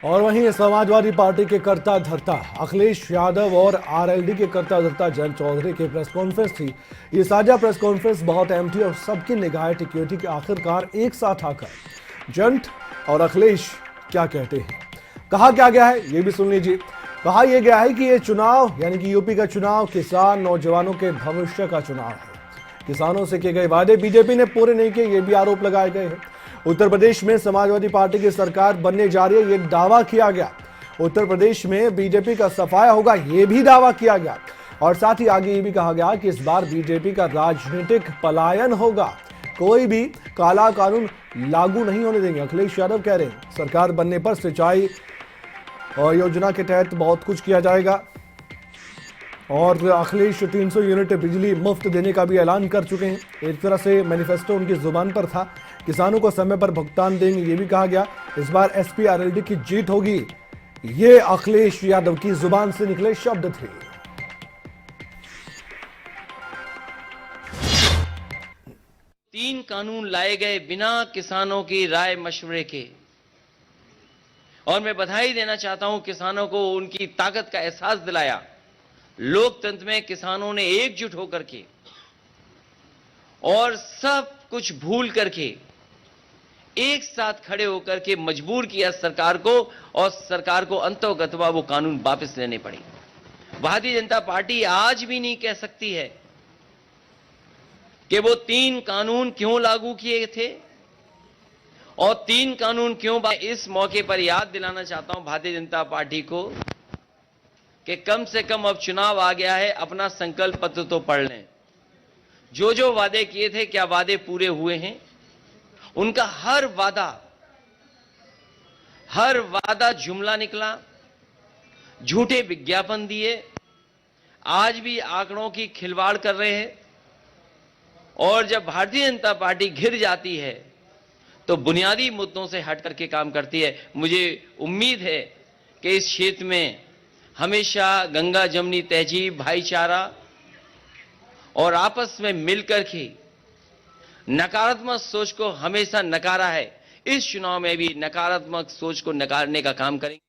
और वहीं समाजवादी पार्टी के कर्ता धर्ता अखिलेश यादव और आरएलडी के कर्ता धर्ता जयंत चौधरी की प्रेस कॉन्फ्रेंस थी। ये साझा प्रेस कॉन्फ्रेंस बहुत अहम थी और सबकी निगाहें टिकी हुई थी कि आखिरकार एक साथ आकर जयंत और अखिलेश क्या कहते हैं। कहा क्या गया है ये भी सुन लीजिए। कहा यह गया है कि ये चुनाव यानी कि यूपी का चुनाव किसान नौजवानों के भविष्य का चुनाव है। किसानों से किए गए वादे बीजेपी ने पूरे नहीं किए, ये भी आरोप लगाए गए हैं। उत्तर प्रदेश में समाजवादी पार्टी की सरकार बनने जा रही है, ये दावा किया गया। उत्तर प्रदेश में बीजेपी का सफाया होगा, ये भी दावा किया गया। और साथ ही आगे ये भी कहा गया कि इस बार बीजेपी का राजनीतिक पलायन होगा, कोई भी काला कानून लागू नहीं होने देंगे। अखिलेश यादव कह रहे हैं सरकार बनने पर सिंचाई और योजना के तहत बहुत कुछ किया जाएगा और अखिलेश 300 यूनिट बिजली मुफ्त देने का भी ऐलान कर चुके हैं। एक तरह से मैनिफेस्टो उनकी जुबान पर था। किसानों को समय पर भुगतान देंगे, ये भी कहा गया। इस बार एसपी आरएलडी की जीत होगी, ये अखिलेश यादव की जुबान से निकले शब्द थे। तीन कानून लाए गए बिना किसानों की राय मशवरे के, और मैं बधाई देना चाहता हूं किसानों को, उनकी ताकत का एहसास दिलाया। लोकतंत्र में किसानों ने एकजुट होकर के और सब कुछ भूल करके एक साथ खड़े होकर के मजबूर किया सरकार को, और सरकार को अंततः वो कानून वापस लेने पड़े। भारतीय जनता पार्टी आज भी नहीं कह सकती है कि वो तीन कानून क्यों लागू किए थे और तीन कानून क्यों। इस मौके पर याद दिलाना चाहता हूं भारतीय जनता पार्टी को कि कम से कम अब चुनाव आ गया है, अपना संकल्प पत्र तो पढ़ लें। जो जो वादे किए थे, क्या वादे पूरे हुए हैं? उनका हर वादा जुमला निकला, झूठे विज्ञापन दिए, आज भी आंकड़ों की खिलवाड़ कर रहे हैं। और जब भारतीय जनता पार्टी घिर जाती है तो बुनियादी मुद्दों से हट करके काम करती है। मुझे उम्मीद है कि इस क्षेत्र में हमेशा गंगा जमनी तहजीब, भाईचारा और आपस में मिलकर के नकारात्मक सोच को हमेशा नकारा है। इस चुनाव में भी नकारात्मक सोच को नकारने का काम करेंगे।